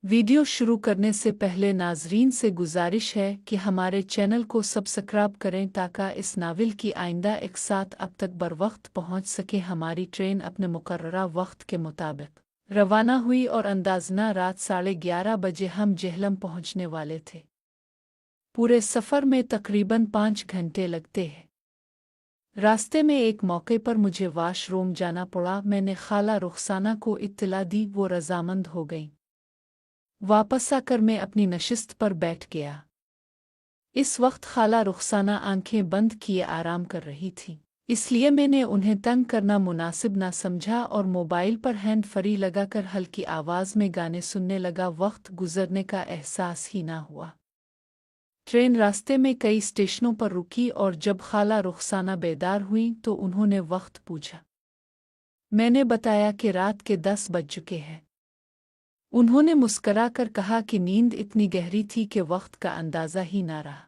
Video शुरू करने से पहले नाजरीन से गुजारिश है कि हमारे चैनल को सब्सक्राइब करें ताकि इस नावल की आइंदा एक साथ अब तक बरवक्त पहुंच सके। हमारी ट्रेन अपने मुकर्ररा वक्त के मुताबिक रवाना हुई और अंदाजना रात 11:30 बजे हम जेहलम पहुंचने वाले थे। पूरे सफ़र में तकरीबन 5 घंटे लगते हैं। रास्ते में एक मौके पर मुझे वाशरूम जाना पड़ा। मैंने खाला रुखसाना को इत्तला दी, वो रजामंद हो गई। वापस आकर मैं अपनी नशिस्त पर बैठ गया। इस वक्त खाला रुखसाना आंखें बंद किए आराम कर रही थी, इसलिए मैंने उन्हें तंग करना मुनासिब ना समझा और मोबाइल पर हैंड फ्री लगाकर हल्की आवाज़ में गाने सुनने लगा। वक्त गुजरने का एहसास ही ना हुआ। ट्रेन रास्ते में कई स्टेशनों पर रुकी और जब खाला रुखसाना बेदार हुई तो उन्होंने वक्त पूछा। मैंने बताया कि रात के 10 बज चुके हैं। उन्होंने मुस्कराकर कहा कि नींद इतनी गहरी थी कि वक्त का अंदाज़ा ही ना रहा।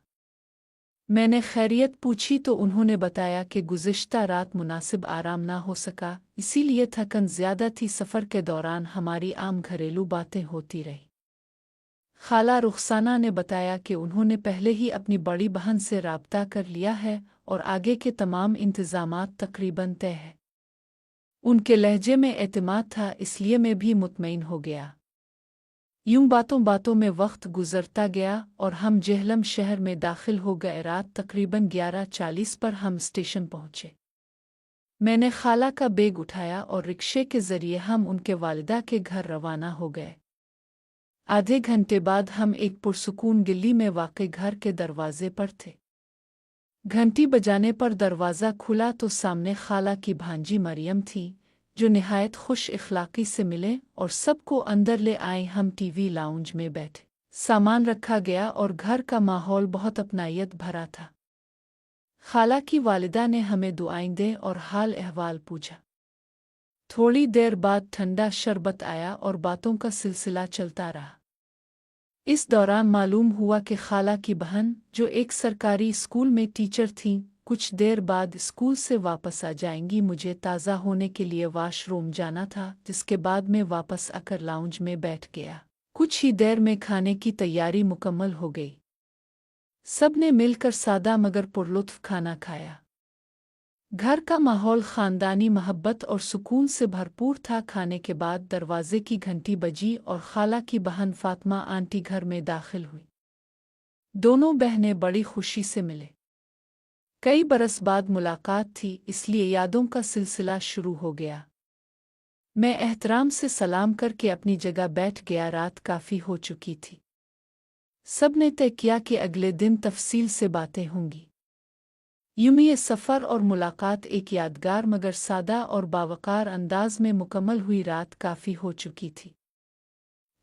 मैंने खैरियत पूछी तो उन्होंने बताया कि गुज़िश्ता रात मुनासिब आराम ना हो सका, इसीलिए थकन ज़्यादा थी। सफ़र के दौरान हमारी आम घरेलू बातें होती रही। खाला रुखसाना ने बताया कि उन्होंने पहले ही अपनी बड़ी बहन से राब्ता कर लिया है और आगे के तमाम इंतज़ामात तकरीबन तय है। उनके लहजे में एतमाद था, इसलिए मैं भी मुतमईन हो गया। यूं बातों बातों में वक्त गुजरता गया और हम जेहलम शहर में दाखिल हो गए। रात तकरीबन 11:40 पर हम स्टेशन पहुंचे। मैंने खाला का बैग उठाया और रिक्शे के ज़रिए हम उनके वालिदा के घर रवाना हो गए। आधे घंटे बाद हम एक पुरसुकून गली में वाक़ई घर के दरवाजे पर थे। घंटी बजाने पर दरवाज़ा खुला तो सामने खाला की भांजी मरियम थी, जो निहायत खुश इखलाक़ी से मिले और सबको अंदर ले आए। हम टीवी लाउंज में बैठे, सामान रखा गया और घर का माहौल बहुत अपनायत भरा था। खाला की वालिदा ने हमें दुआएं दे और हाल अहवाल पूछा। थोड़ी देर बाद ठंडा शरबत आया और बातों का सिलसिला चलता रहा। इस दौरान मालूम हुआ कि खाला की बहन, जो एक सरकारी स्कूल में टीचर थीं, कुछ देर बाद स्कूल से वापस आ जाएंगी। मुझे ताज़ा होने के लिए वाशरूम जाना था, जिसके बाद मैं वापस आकर लाउंज में बैठ गया। कुछ ही देर में खाने की तैयारी मुकम्मल हो गई। सब ने मिलकर सादा मगर पुरलुत्फ खाना खाया। घर का माहौल ख़ानदानी मोहब्बत और सुकून से भरपूर था। खाने के बाद दरवाजे की घंटी बजी और खाला की बहन फातिमा आंटी घर में दाखिल हुई। दोनों बहनें बड़ी खुशी से मिले। कई बरस बाद मुलाकात थी, इसलिए यादों का सिलसिला शुरू हो गया। मैं एहतराम से सलाम करके अपनी जगह बैठ गया। रात काफ़ी हो चुकी थी। सब ने तय किया कि अगले दिन तफसील से बातें होंगी। यूं ये सफ़र और मुलाकात एक यादगार मगर सादा और बावकार अंदाज में मुकम्मल हुई। रात काफ़ी हो चुकी थी।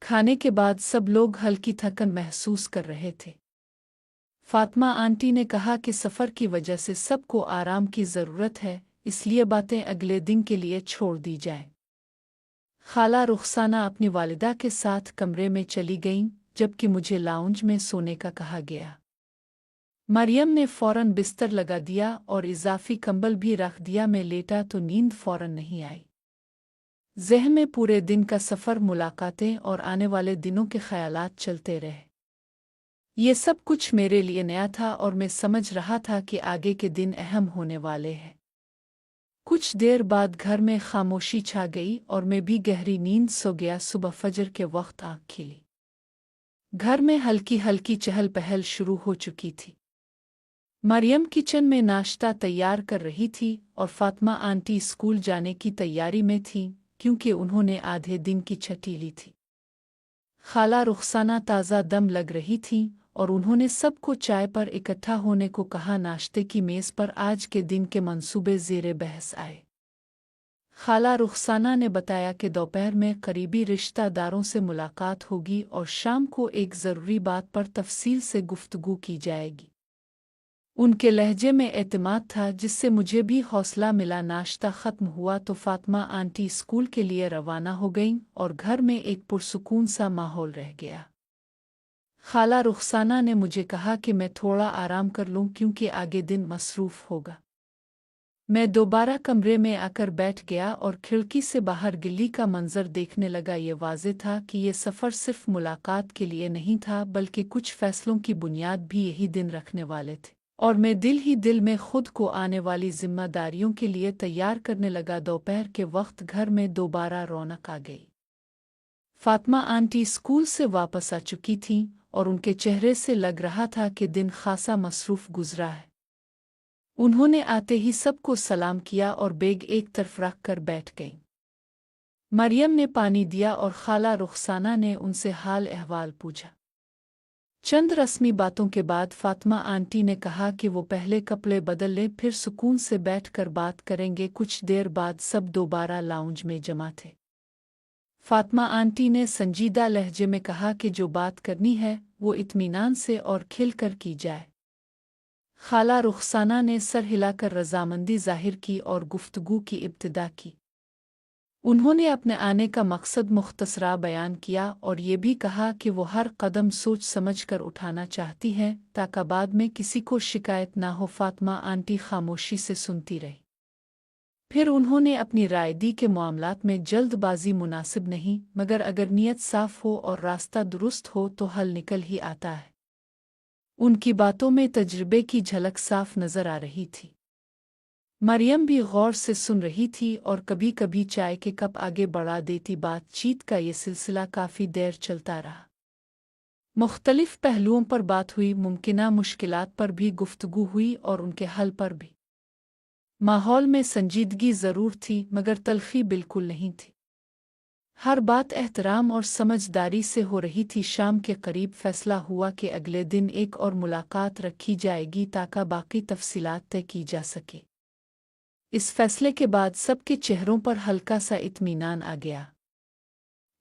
खाने के बाद सब लोग हल्की थकन महसूस कर रहे थे। फातिमा आंटी ने कहा कि सफ़र की वजह से सबको आराम की ज़रूरत है, इसलिए बातें अगले दिन के लिए छोड़ दी जाएं। खाला रुखसाना अपनी वालिदा के साथ कमरे में चली गईं, जबकि मुझे लाउंज में सोने का कहा गया। मरियम ने फ़ौरन बिस्तर लगा दिया और इजाफ़ी कंबल भी रख दिया। मैं लेटा तो नींद फ़ौरन नहीं आई। ज़हन में पूरे दिन का सफ़र, मुलाकातें और आने वाले दिनों के ख़यालात चलते रहे। ये सब कुछ मेरे लिए नया था और मैं समझ रहा था कि आगे के दिन अहम होने वाले हैं। कुछ देर बाद घर में खामोशी छा गई और मैं भी गहरी नींद सो गया। सुबह फजर के वक्त आँख खिली। घर में हल्की हल्की चहल पहल शुरू हो चुकी थी। मरियम किचन में नाश्ता तैयार कर रही थी और फातिमा आंटी स्कूल जाने की तैयारी में थीं, क्योंकि उन्होंने आधे दिन की छुट्टी ली थी। खाला रुखसाना ताज़ा दम लग रही थीं और उन्होंने सबको चाय पर इकट्ठा होने को कहा। नाश्ते की मेज़ पर आज के दिन के मंसूबे ज़ेरे बहस आए। खाला रुखसाना ने बताया कि दोपहर में करीबी रिश्तेदारों से मुलाकात होगी और शाम को एक ज़रूरी बात पर तफसील से गुफ्तगू की जाएगी। उनके लहजे में एतमाद था, जिससे मुझे भी हौसला मिला। नाश्ता ख़त्म हुआ तो फातिमा आंटी स्कूल के लिए रवाना हो गईं और घर में एक पुरसुकून सा माहौल रह गया। खाला रुखसाना ने मुझे कहा कि मैं थोड़ा आराम कर लूं, क्योंकि आगे दिन मसरूफ़ होगा। मैं दोबारा कमरे में आकर बैठ गया और खिड़की से बाहर गिल्ली का मंजर देखने लगा। ये वाज़ेह था कि ये सफ़र सिर्फ मुलाकात के लिए नहीं था, बल्कि कुछ फैसलों की बुनियाद भी यही दिन रखने वाले थे। और मैं दिल ही दिल में खुद को आने वाली जिम्मेदारियों के लिए तैयार करने लगा। दोपहर के वक्त घर में दोबारा रौनक आ गई। फातिमा आंटी स्कूल से वापस आ चुकी थीं और उनके चेहरे से लग रहा था कि दिन खासा मसरूफ़ गुजरा है। उन्होंने आते ही सबको सलाम किया और बैग एक तरफ रख कर बैठ गईं। मरियम ने पानी दिया और खाला रुखसाना ने उनसे हाल अहवाल पूछा। चंद रस्मी बातों के बाद फातिमा आंटी ने कहा कि वो पहले कपड़े बदल लें, फिर सुकून से बैठकर बात करेंगे। कुछ देर बाद सब दोबारा लाउंज में जमा थे। फातिमा आंटी ने संजीदा लहजे में कहा कि जो बात करनी है वो इत्मीनान से और खिलकर की जाए। खाला रुखसाना ने सर हिलाकर रजामंदी जाहिर की और गुफ्तगू की इब्तिदा की। उन्होंने अपने आने का मकसद मुख्तसरा बयान किया और ये भी कहा कि वो हर कदम सोच समझ कर उठाना चाहती हैं ताकि बाद में किसी को शिकायत ना हो। फातिमा आंटी खामोशी से सुनती रही। फिर उन्होंने अपनी राय दी कि मामलात में जल्दबाजी मुनासिब नहीं, मगर अगर नीयत साफ हो और रास्ता दुरुस्त हो तो हल निकल ही आता है। उनकी बातों में तजुर्बे की झलक साफ नजर आ रही थी। मरियम भी गौर से सुन रही थी और कभी कभी चाय के कप आगे बढ़ा देती। बातचीत का ये सिलसिला काफ़ी देर चलता रहा। मुख्तलिफ पहलुओं पर बात हुई, मुमकिना मुश्किलात पर भी गुफ्तगू हुई और उनके हल पर भी। माहौल में संजीदगी ज़रूर थी, मगर तलखी बिल्कुल नहीं थी। हर बात एहतराम और समझदारी से हो रही थी। शाम के करीब फैसला हुआ कि अगले दिन एक और मुलाकात रखी जाएगी ताकि बाकी तफसीलात तय की जा सके। इस फैसले के बाद सबके चेहरों पर हल्का सा इत्मीनान आ गया।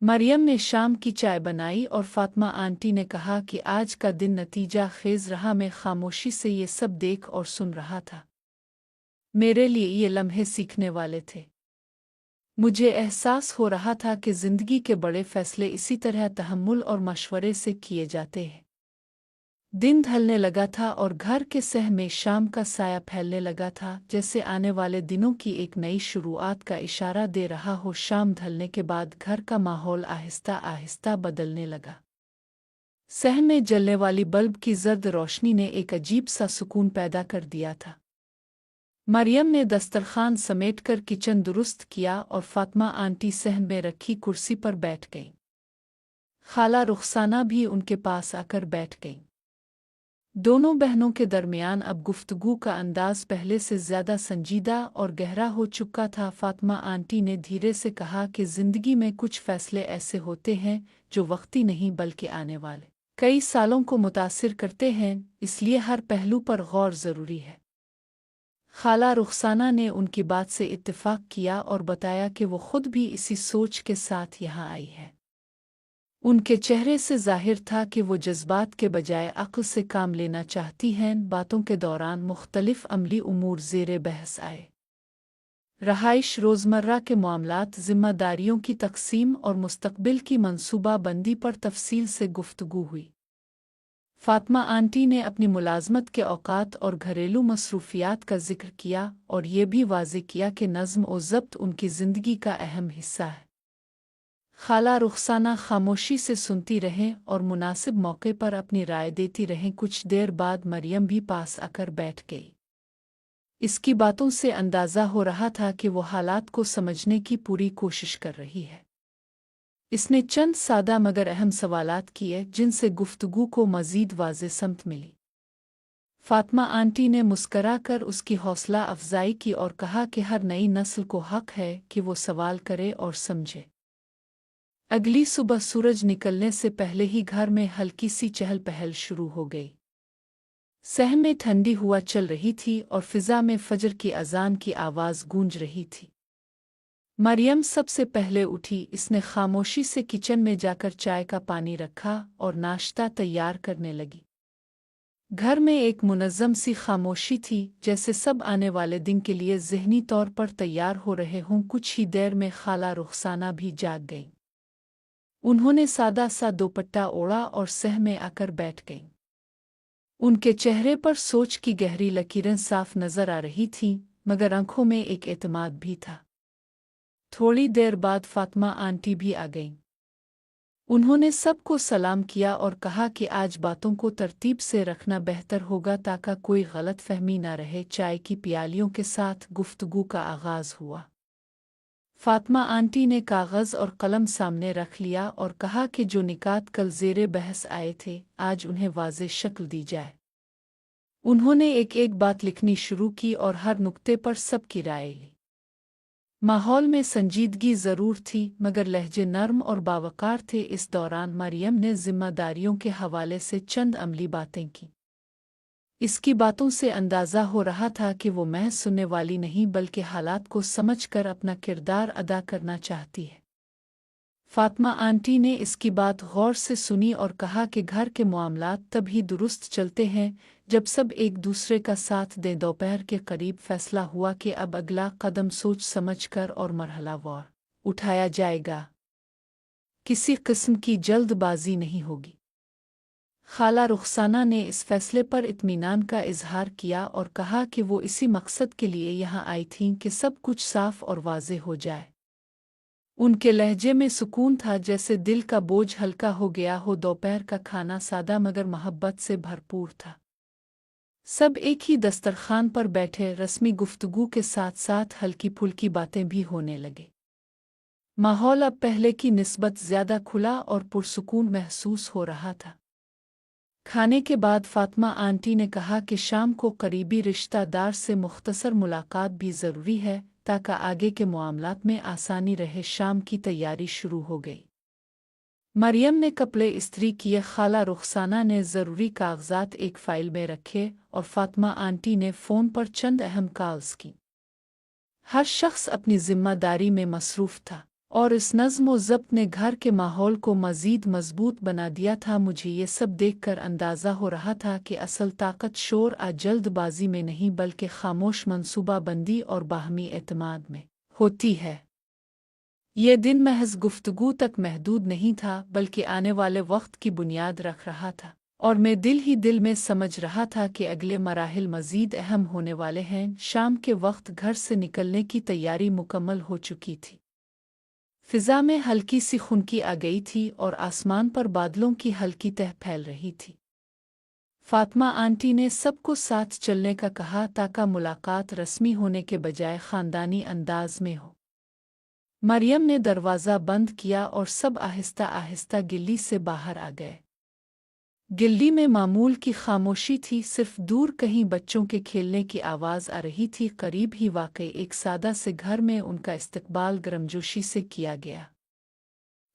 मरियम ने शाम की चाय बनाई और फातिमा आंटी ने कहा कि आज का दिन नतीजा खेज रहा। मैं खामोशी से ये सब देख और सुन रहा था। मेरे लिए ये लम्हे सीखने वाले थे। मुझे एहसास हो रहा था कि ज़िंदगी के बड़े फैसले इसी तरह तहम्मुल और मशवरे से किए जाते हैं। दिन ढलने लगा था और घर के सह में शाम का साया फैलने लगा था, जैसे आने वाले दिनों की एक नई शुरुआत का इशारा दे रहा हो। शाम ढलने के बाद घर का माहौल आहिस्ता आहिस्ता बदलने लगा। सह में जलने वाली बल्ब की जर्द रोशनी ने एक अजीब सा सुकून पैदा कर दिया था। मरियम ने दस्तरखान समेटकर किचन दुरुस्त किया और फातिमा आंटी सहन में रखी कुर्सी पर बैठ गईं। खाला रुखसाना भी उनके पास आकर बैठ गईं। दोनों बहनों के दरमियान अब गुफ्तगू का अंदाज पहले से ज्यादा संजीदा और गहरा हो चुका था। फातिमा आंटी ने धीरे से कहा कि जिंदगी में कुछ फैसले ऐसे होते हैं जो वक्ती नहीं बल्कि आने वाले कई सालों को मुतासिर करते हैं, इसलिए हर पहलू पर गौर जरूरी है। खाला रुखसाना ने उनकी बात से इत्तेफाक किया और बताया कि वो खुद भी इसी सोच के साथ यहाँ आई है। उनके चेहरे से जाहिर था कि वो जज्बात के बजाय अक्ल से काम लेना चाहती हैं। बातों के दौरान मुख्तलिफ अमली उमूर ज़ेरे बहस आए। रहाइश, रोज़मर्रा के मामलात, जिम्मेदारियों की तकसीम और मुस्तकबिल की मंसूबा बंदी पर तफसील से गुफ्तगू हुई। फातिमा आंटी ने अपनी मुलाजमत के औकात और घरेलू मसरूफियात का जिक्र किया और ये भी वाज़ेह किया कि नज़्म और ज़ब्त उनकी ज़िंदगी का अहम हिस्सा है। खाला रुखसाना खामोशी से सुनती रहें और मुनासिब मौके पर अपनी राय देती रहें। कुछ देर बाद मरियम भी पास आकर बैठ गई। इसकी बातों से अंदाज़ा हो रहा था कि वो हालात को समझने की पूरी कोशिश कर रही है। इसने चंद सादा मगर अहम सवालात किए जिनसे गुफ्तगू को मज़ीद वाज़ेह समत मिली। फातिमा आंटी ने मुस्करा कर उसकी हौसला अफजाई की और कहा कि हर नई नस्ल को हक है कि वो सवाल करे और समझे। अगली सुबह सूरज निकलने से पहले ही घर में हल्की सी चहल पहल शुरू हो गई। सह में ठंडी हवा चल रही थी और फिज़ा में फजर की अजान की आवाज़ गूंज रही थी। मरियम सबसे पहले उठी। इसने खामोशी से किचन में जाकर चाय का पानी रखा और नाश्ता तैयार करने लगी। घर में एक मुनज़्ज़म सी खामोशी थी, जैसे सब आने वाले दिन के लिए ज़हनी तौर पर तैयार हो रहे हों। कुछ ही देर में खाला रुखसाना भी जाग गईं। उन्होंने सादा सा दोपट्टा ओढ़ा और सह में आकर बैठ गईं। उनके चेहरे पर सोच की गहरी लकीरें साफ नजर आ रही थीं। मगर आंखों में एक एतमाद भी था। थोड़ी देर बाद फातिमा आंटी भी आ गईं। उन्होंने सबको सलाम किया और कहा कि आज बातों को तरतीब से रखना बेहतर होगा ताकि कोई गलतफहमी न रहे। चाय की प्यालियों के साथ गुफ्तगू का आगाज हुआ। फातिमा आंटी ने कागज़ और कलम सामने रख लिया और कहा कि जो निकात कल ज़ेरे बहस आए थे, आज उन्हें वाज़ेह शक्ल दी जाए। उन्होंने एक एक बात लिखनी शुरू की और हर नुक्ते पर सबकी राय ली। माहौल में संजीदगी ज़रूर थी, मगर लहजे नर्म और बावकार थे। इस दौरान मरियम ने ज़िम्मेदारियों के हवाले से चंद अमली बातें की। इसकी बातों से अंदाज़ा हो रहा था कि वो महज सुनने वाली नहीं बल्कि हालात को समझकर अपना किरदार अदा करना चाहती है। फातिमा आंटी ने इसकी बात गौर से सुनी और कहा कि घर के मामलात तभी दुरुस्त चलते हैं जब सब एक दूसरे का साथ दें। दोपहर के करीब फैसला हुआ कि अब अगला कदम सोच समझकर और मरहलावार उठाया जाएगा। किसी किस्म की जल्दबाजी नहीं होगी। खाला रुखसाना ने इस फैसले पर इत्मीनान का इजहार किया और कहा कि वो इसी मकसद के लिए यहाँ आई थीं कि सब कुछ साफ और वाज़ेह हो जाए। उनके लहजे में सुकून था, जैसे दिल का बोझ हल्का हो गया हो। दोपहर का खाना सादा मगर मोहब्बत से भरपूर था। सब एक ही दस्तरखान पर बैठे, रस्मी गुफ्तगू के साथ साथ हल्की फुल्की बातें भी होने लगे। माहौल अब पहले की निस्बत ज़्यादा खुला और पुरसुकून महसूस हो रहा था। खाने के बाद फातिमा आंटी ने कहा कि शाम को करीबी रिश्तेदार से मुख्तसर मुलाकात भी ज़रूरी है ताकि आगे के मामलात में आसानी रहे। शाम की तैयारी शुरू हो गई। मरियम ने कपड़े इस्त्री किए, खाला रुखसाना ने ज़रूरी कागजात एक फ़ाइल में रखे और फातिमा आंटी ने फ़ोन पर चंद अहम कॉल्स की। हर शख्स अपनी ज़िम्मेदारी में मसरूफ़ था और इस नज़्म व ज़ब्त ने घर के माहौल को मज़ीद मज़बूत बना दिया था। मुझे ये सब देखकर अंदाज़ा हो रहा था कि असल ताकत शोर आ जल्दबाजी में नहीं बल्कि खामोश मनसूबाबंदी और बाहमी एतमाद में होती है। ये दिन महज गुफ्तगू तक महदूद नहीं था बल्कि आने वाले वक्त की बुनियाद रख रहा था, और मैं दिल ही दिल में समझ रहा था कि अगले मराहिल मज़ीद अहम होने वाले हैं। शाम के वक्त घर से निकलने की तैयारी मुकम्मल हो चुकी थी। फ़िज़ा में हल्की सी खुनकी आ गई थी और आसमान पर बादलों की हल्की तह फैल रही थी। फातिमा आंटी ने सबको साथ चलने का कहा ताकि मुलाकात रस्मी होने के बजाय ख़ानदानी अंदाज में हो। मरियम ने दरवाज़ा बंद किया और सब आहिस्ता आहिस्ता गिल्ली से बाहर आ गए। गिल्ली में मामूल की खामोशी थी, सिर्फ दूर कहीं बच्चों के खेलने की आवाज़ आ रही थी। करीब ही वाकई एक सादा से घर में उनका इस्तकबाल गर्मजोशी से किया गया।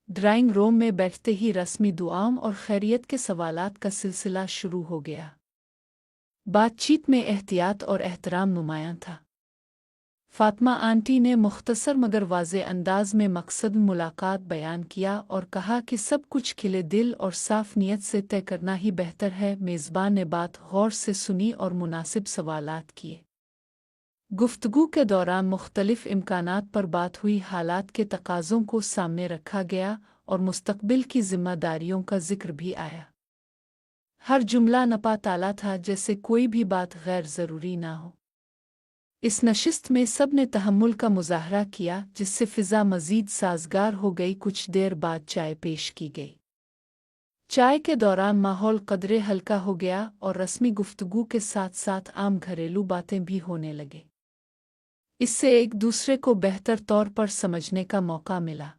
ड्राइंग रूम में बैठते ही रस्मी दुआओं और खैरियत के सवालात का सिलसिला शुरू हो गया। बातचीत में एहतियात और एहतराम नुमायां था। फातिमा आंटी ने मुख्तसर मगर वाज़े अंदाज में मकसद मुलाकात बयान किया और कहा कि सब कुछ खिले दिल और साफ नीयत से तय करना ही बेहतर है। मेज़बान ने बात गौर से सुनी और मुनासिब सवालात किए। गुफ्तगू के दौरान मुख्तलिफ इम्कानात पर बात हुई, हालात के तकाज़ों को सामने रखा गया और मुस्तकबिल की ज़िम्मेदारियों का जिक्र भी आया। हर जुमला नपा ताला था, जैसे कोई भी बात गैर ज़रूरी ना हो। इस नशिस्त में सब ने तहम्मुल का मुज़ाहरा किया, जिससे फ़िज़ा मज़ीद साज़गार हो गई। कुछ देर बाद चाय पेश की गई। चाय के दौरान माहौल कदरे हल्का हो गया और रस्मी गुफ्तगू के साथ साथ आम घरेलू बातें भी होने लगे। इससे एक दूसरे को बेहतर तौर पर समझने का मौका मिला।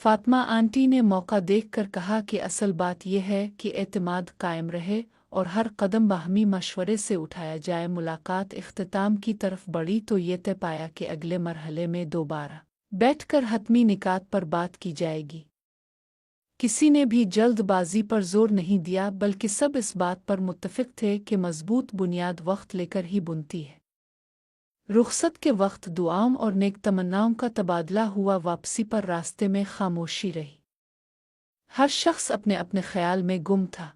फातिमा आंटी ने मौका देखकर कहा कि असल बात यह है कि एतमाद कायम रहे और हर कदम बाहमी मशवरे से उठाया जाए। मुलाकात इख्तिताम की तरफ बढ़ी तो ये तय पाया कि अगले मरहले में दोबारा बैठकर हतमी निकात पर बात की जाएगी। किसी ने भी जल्दबाजी पर जोर नहीं दिया, बल्कि सब इस बात पर मुत्तफिक थे कि मजबूत बुनियाद वक्त लेकर ही बुनती है। रुखसत के वक्त दुआओं और नेक तमन्नाओं का तबादला हुआ। वापसी पर रास्ते में खामोशी रही। हर शख्स अपने अपने ख्याल में गुम था।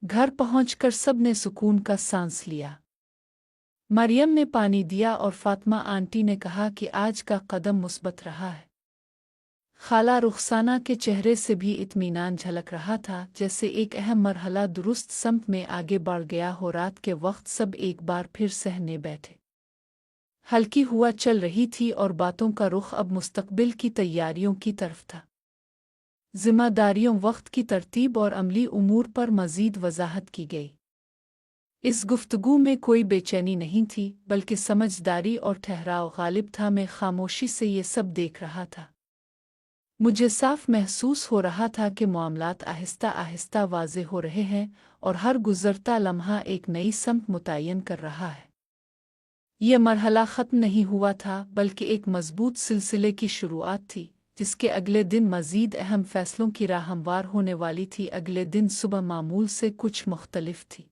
घर पहुंचकर सब ने सुकून का सांस लिया। मरियम ने पानी दिया और फातिमा आंटी ने कहा कि आज का कदम मुस्बत रहा है। खाला रुखसाना के चेहरे से भी इत्मीनान झलक रहा था, जैसे एक अहम मरहला दुरुस्त सम्त में आगे बढ़ गया हो। रात के वक्त सब एक बार फिर सहने बैठे। हल्की हुआ चल रही थी और बातों का रुख अब मुस्तकबिल की तैयारियों की तरफ था। जिम्मेदारियों, वक्त की तरतीब और अमली उमूर पर मज़ीद वजाहत की गई। इस गुफ्तगू में कोई बेचैनी नहीं थी, बल्कि समझदारी और ठहराव गालिब था। मैं खामोशी से ये सब देख रहा था। मुझे साफ महसूस हो रहा था कि मामलात आहिस्ता आहिस्ता वाज़े हो रहे हैं और हर गुज़रता लम्हा एक नई समत मुतय्यन कर रहा है। ये मरहला ख़त्म नहीं हुआ था, बल्कि एक मज़बूत सिलसिले की शुरुआत थी, जिसके अगले दिन मज़ीद अहम फ़ैसलों की राह हमवार होने वाली थी। अगले दिन सुबह मामूल से कुछ मुख्तलिफ थी।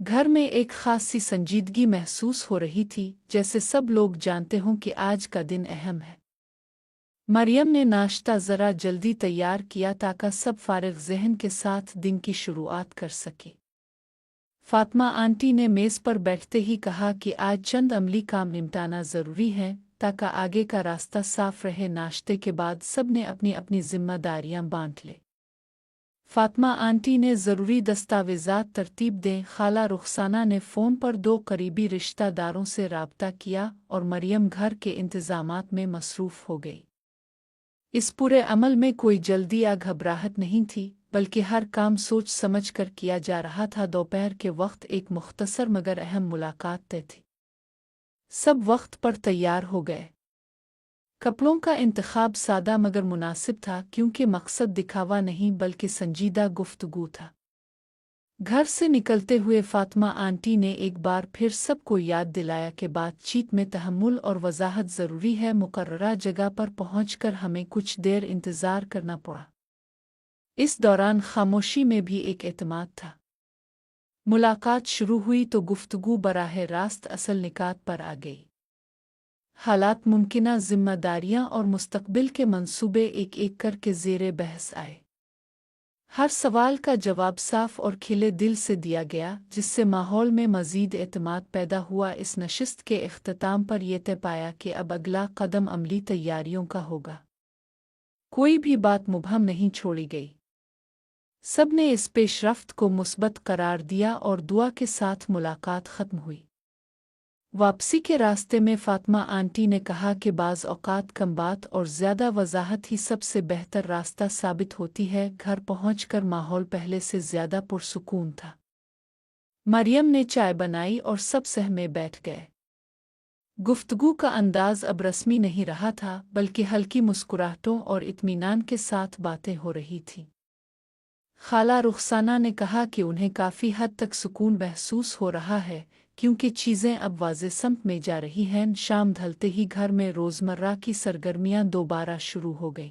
घर में एक ख़ास सी संजीदगी महसूस हो रही थी, जैसे सब लोग जानते हों कि आज का दिन अहम है। मरियम ने नाश्ता ज़रा जल्दी तैयार किया ताकि सब फारिग ज़हन के साथ दिन की शुरुआत कर सके। फ़ातिमा आंटी ने मेज़ पर बैठते ही कहा कि आज चंद अमली काम निपटाना ज़रूरी है ताकि आगे का रास्ता साफ रहे। नाश्ते के बाद सब ने अपनी अपनी जिम्मेदारियां बांट ली। फ़ातिमा आंटी ने ज़रूरी दस्तावेज़ात तरतीब दें, खाला रुखसाना ने फ़ोन पर 2 करीबी रिश्तेदारों से राब्ता किया और मरियम घर के इंतज़ामात में मसरूफ़ हो गई। इस पूरे अमल में कोई जल्दी या घबराहट नहीं थी, बल्कि हर काम सोच समझ कर किया जा रहा था। दोपहर के वक्त एक मुख्तसर मगर अहम मुलाकात तय थी। सब वक्त पर तैयार हो गए। कपड़ों का इंतखाब सादा मगर मुनासिब था, क्योंकि मकसद दिखावा नहीं बल्कि संजीदा गुफ्तगू था। घर से निकलते हुए फ़ातिमा आंटी ने एक बार फिर सबको याद दिलाया कि बातचीत में तहम्मुल और वज़ाहत ज़रूरी है। मुकर्ररा जगह पर पहुंचकर हमें कुछ देर इंतज़ार करना पड़ा। इस दौरान खामोशी में भी एक एतमाद था। मुलाकात शुरू हुई तो गुफ्तगू बराह रास्त असल निकात पर आ गई। हालात, मुमकिना जिम्मेदारियां और मुस्तकबिल के मंसूबे एक एक करके ज़ेरे बहस आए। हर सवाल का जवाब साफ और खिले दिल से दिया गया, जिससे माहौल में मज़ीद एतमाद पैदा हुआ। इस नशिस्त के इख्तिताम पर यह तय पाया कि अब अगला कदम अमली तैयारियों का होगा। कोई भी बात मुबहम नहीं छोड़ी गई। सब ने इस पेशरफ्त को मुस्बत करार दिया और दुआ के साथ मुलाकात ख़त्म हुई। वापसी के रास्ते में फ़ातिमा आंटी ने कहा कि बाज़ औक़ात कम बात और ज़्यादा वज़ाहत ही सबसे बेहतर रास्ता साबित होती है। घर पहुंचकर माहौल पहले से ज़्यादा पुरसुकून था। मरियम ने चाय बनाई और सब सहमे बैठ गए। गुफ्तगू का अंदाज़ अब रस्मी नहीं रहा था, बल्कि हल्की मुस्कुराहटों और इत्मीनान के साथ बातें हो रही थीं। खाला रुखसाना ने कहा कि उन्हें काफ़ी हद तक सुकून महसूस हो रहा है, क्योंकि चीज़ें अब वाज़े समत में जा रही हैं। शाम ढलते ही घर में रोज़मर्रा की सरगर्मियां दोबारा शुरू हो गईं।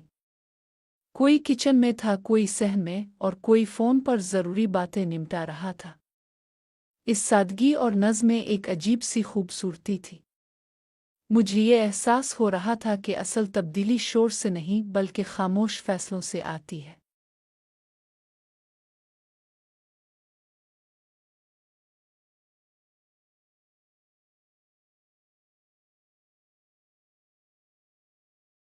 कोई किचन में था, कोई सहन में और कोई फ़ोन पर ज़रूरी बातें निपटा रहा था। इस सादगी और नज़्म में एक अजीब सी खूबसूरती थी। मुझे ये एहसास हो रहा था कि असल तब्दीली शोर से नहीं बल्कि खामोश फ़ैसलों से आती है।